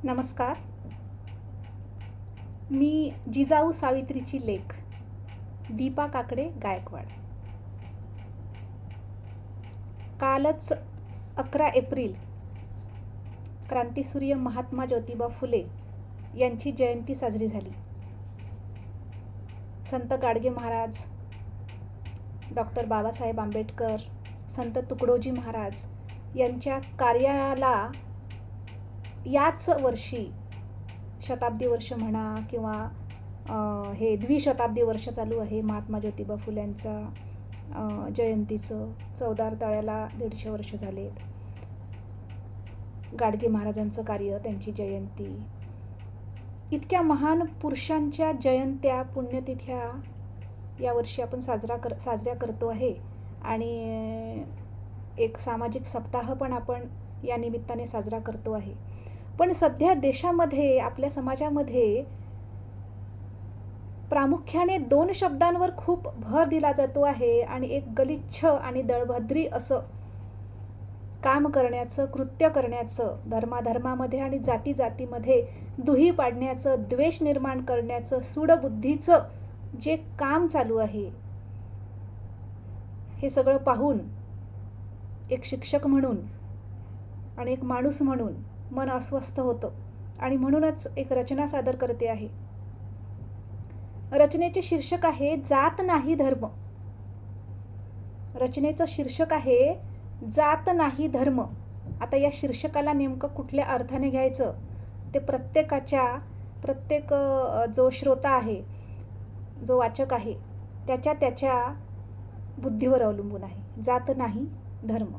नमस्कार. मी जिजाऊ सावित्रीची लेक दीपा काकडे गायकवाड. कालच 11 एप्रिल क्रांतीसूर्य महात्मा ज्योतिबा फुले यांची जयंती साजरी झाली. संत गाडगे महाराज, डॉक्टर बाबासाहेब आंबेडकर, संत तुकडोजी महाराज यांच्या कार्याला याच वर्षी शताब्दी वर्ष म्हणा किंवा हे द्विशताब्दी वर्ष चालू आहे महात्मा ज्योतिबा फुल्यांचा जयंतीचं. चवदार तळ्याला 150 वर्ष झालेत. गाडगे महाराजांचं कार्य, त्यांची जयंती, इतक्या महान पुरुषांच्या जयंत्या, पुण्यतिथ्या यावर्षी आपण साजऱ्या करतो आहे. आणि एक सामाजिक सप्ताह पण आपण या निमित्ताने साजरा करतो आहे. पण सध्या देशामध्ये, आपल्या समाजामध्ये प्रामुख्याने 2 शब्दांवर खूप भर दिला जातो आहे आणि एक गलिच्छ आणि दळभद्री असं काम करण्याचं, कृत्य करण्याचं, धर्माधर्मामध्ये आणि जातीजातीमध्ये दुही पाडण्याचं, द्वेष निर्माण करण्याचं, सूडबुद्धीचं जे काम चालू आहे, हे सगळं पाहून एक शिक्षक म्हणून आणि एक माणूस म्हणून मन अस्वस्थ होतं. आणि म्हणूनच एक रचना सादर करते आहे. रचनेचे शीर्षक आहे जात नाही धर्म. रचनेचं शीर्षक आहे जात नाही धर्म. आता या शीर्षकाला नेमकं कुठल्या अर्थाने घ्यायचं ते प्रत्येक जो श्रोता आहे, जो वाचक आहे, त्याच्या बुद्धीवर अवलंबून आहे. जात नाही धर्म.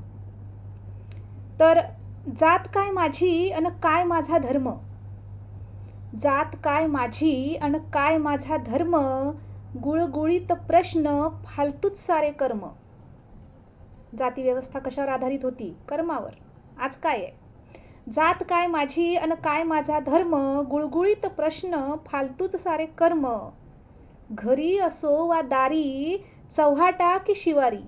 तर जात काय माझी अन काय माझा धर्म. जात काय माझी अन काय माझा धर्म, गुळगुळीत प्रश्न फालतूच सारे कर्म. जाती व्यवस्था कशावर आधारित होती? कर्मावर. आज काय आहे? जात काय माझी अन काय माझा धर्म, गुळगुळीत प्रश्न फालतूच सारे कर्म. घरी असो वा दारी, चव्हाटा की शिवारी.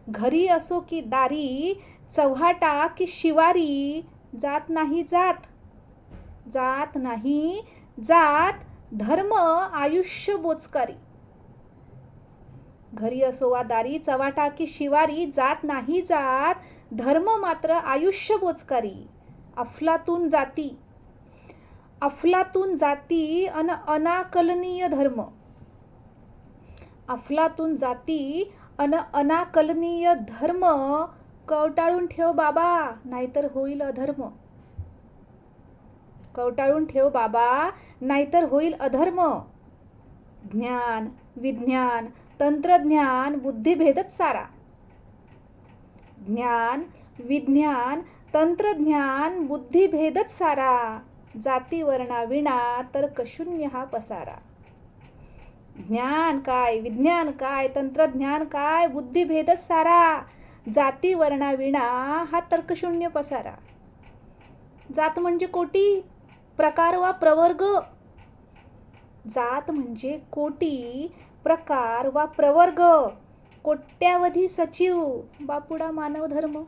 घरी असो की दारी, चव्हाटा की शिवारी, जात नाही जात. जात नाही जात, धर्म आयुष्य बोचकारी. घरी असो वा दारी, चव्हाटा की शिवारी, जात नाही जात, धर्म मात्र आयुष्य बोचकारी. अफलातून जाती, अफलातून जाती अन अनाकलनीय धर्म. अफलातून जाती अन अनाकलनीय धर्म, कवटाळून ठेव बाबा नाहीतर होईल अधर्म. कवटाळून ठेव बाबा नाहीतर होईल अधर्म. ज्ञान, विज्ञान, तंत्रज्ञान, बुद्धिभेदच सारा. ज्ञान, विज्ञान, तंत्रज्ञान, बुद्धिभेदच सारा. जाती वर्णा विना तर्कशून्य हा पसारा. ज्ञान काय, विज्ञान काय, तंत्रज्ञान काय, बुद्धिभेदच सारा. जाती वर्णा विना हा तर्कशून्य पसारा. जात म्हणजे कोटी, प्रकार वा प्रवर्ग. जात म्हणजे कोटी, प्रकार वा प्रवर्ग. कोट्यावधी सचिव, बापुडा मानव धर्म.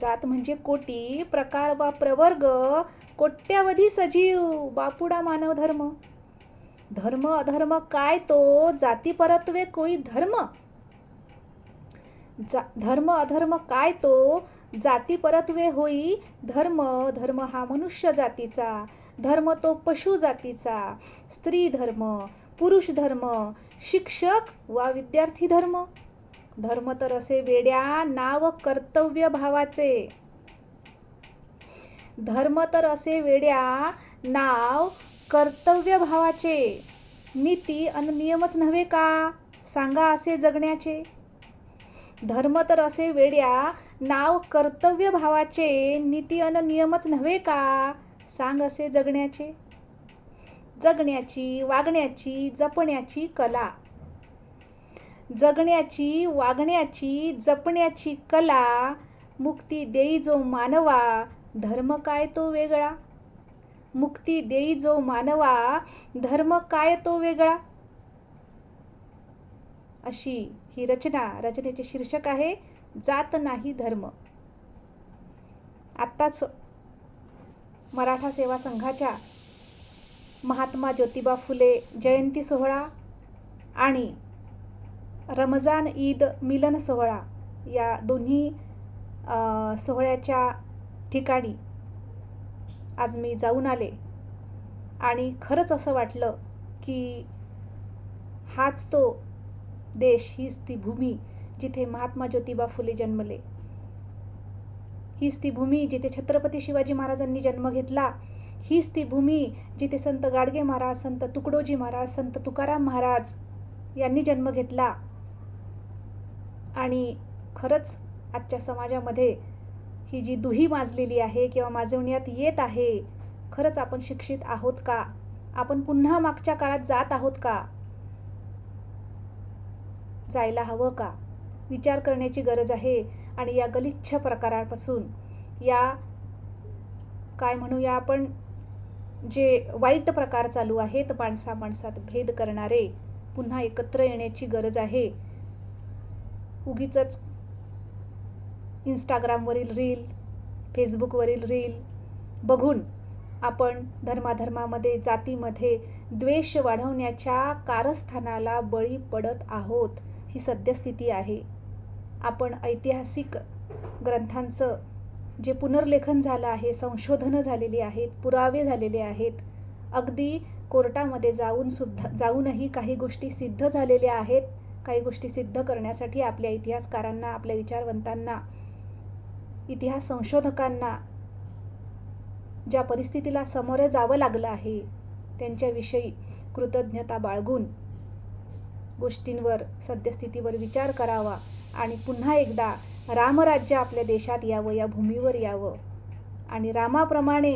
जात म्हणजे कोटी, प्रकार वा प्रवर्ग, कोट्यावधी सजीव, बापुडा मानव धर्म. धर्म अधर्म काय तो, जाती परत्वे कोई धर्म. धर्म अधर्म काय तो, जाती परत्वे होई धर्म. धर्म हा मनुष्य जातीचा, धर्म तो पशु जातीचा. स्त्री धर्म, पुरुष धर्म, शिक्षक वा विद्यार्थी धर्म. धर्म तर असे वेड्या नाव कर्तव्य भावाचे. धर्म तर असे वेड्या नाव कर्तव्य भावाचे. नीती अन नियमच नव्हे का, सांगा असे जगण्याचे. धर्म तर असे वेड्या नाव कर्तव्य भावाचे. नीती अन नियमच नव्हे का, सांग असे जगण्याचे. जगण्याची, वागण्याची, जपण्याची कला. जगण्याची, वागण्याची, जपण्याची कला. मुक्ती देई जो मानवा, धर्म काय तो वेगळा. मुक्ती देई जो मानवा, धर्म काय तो वेगळा. अशी ही रचना. रचनेचे शीर्षक आहे जात नाही धर्म. आत्ताच मराठा सेवा संघाच्या महात्मा ज्योतिबा फुले जयंती सोहळा आणि रमजान ईद मिलन सोहळा या दोन्ही सोहळ्याच्या ठिकाणी आज मी जाऊन आले आणि खरंच असं वाटलं की हाच तो देश, हीच ती भूमी जिथे महात्मा ज्योतिबा फुले जन्मले, हीच ती भूमी जिथे छत्रपती शिवाजी महाराजांनी जन्म घेतला, हीच ती भूमी जिथे संत गाडगे महाराज, संत तुकडोजी महाराज, संत तुकाराम महाराज यांनी जन्म घेतला. आणि खरंच आजच्या समाजामध्ये ही जी दुही माजलेली आहे किंवा माजवण्यात येत आहे, खरंच आपण शिक्षित आहोत का? आपण पुन्हा मागच्या काळात जात आहोत का? जायला हवं का? विचार करण्याची गरज आहे. आणि या गलिच्छ प्रकारापासून, या काय म्हणूया आपण, जे वाईट प्रकार चालू आहेत, माणसात भेद करणारे, पुन्हा एकत्र येण्याची गरज आहे. उगीचच इंस्टाग्रामवरील रील, फेसबुकवरील रील बघून आपण धर्माधर्मामध्ये, जातीमध्ये द्वेष वाढवण्याच्या कारस्थानाला बळी पडत आहोत. ही सद्यस्थिती आहे. आपण ऐतिहासिक ग्रंथांचं जे पुनर्लेखन झालं आहे, संशोधनं झालेली आहेत, पुरावे झालेले आहेत, अगदी कोर्टामध्ये जाऊनही काही गोष्टी सिद्ध झालेल्या आहेत. काही गोष्टी सिद्ध करण्यासाठी आपल्या इतिहासकारांना, आपल्या विचारवंतांना, इतिहास संशोधकांना ज्या परिस्थितीला सामोरं जावं लागलं आहे, त्यांच्याविषयी कृतज्ञता बाळगून गोष्टींवर, सद्यस्थितीवर विचार करावा आणि पुन्हा एकदा रामराज्य आपल्या देशात यावं, या भूमीवर यावं. आणि रामाप्रमाणे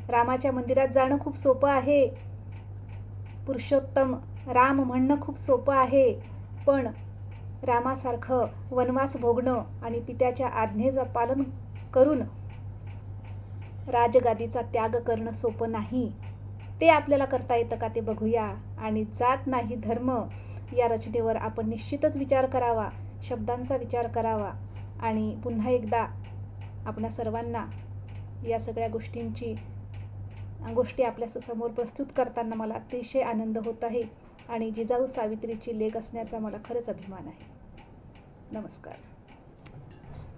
रामाच्या मंदिरात जाणं खूप सोपं आहे, पुरुषोत्तम राम म्हणणं खूप सोपं आहे, पण रामासारखं वनवास भोगणं आणि पित्याच्या आज्ञेचं पालन करून राजगादीचा त्याग करणं सोपं नाही. ते आपल्याला करता येतं का ते बघूया. आणि जात नाही धर्म या रचनेवर आपण निश्चितच विचार करावा, शब्दांचा विचार करावा. आणि पुन्हा एकदा आपणा सर्वांना या सगळ्या गोष्टी आपल्या समोर प्रस्तुत करताना मला अतिशय आनंद होत आहे आणि जिजाऊ सावित्रीची लेक असण्याचा मला खरंच अभिमान आहे. नमस्कार.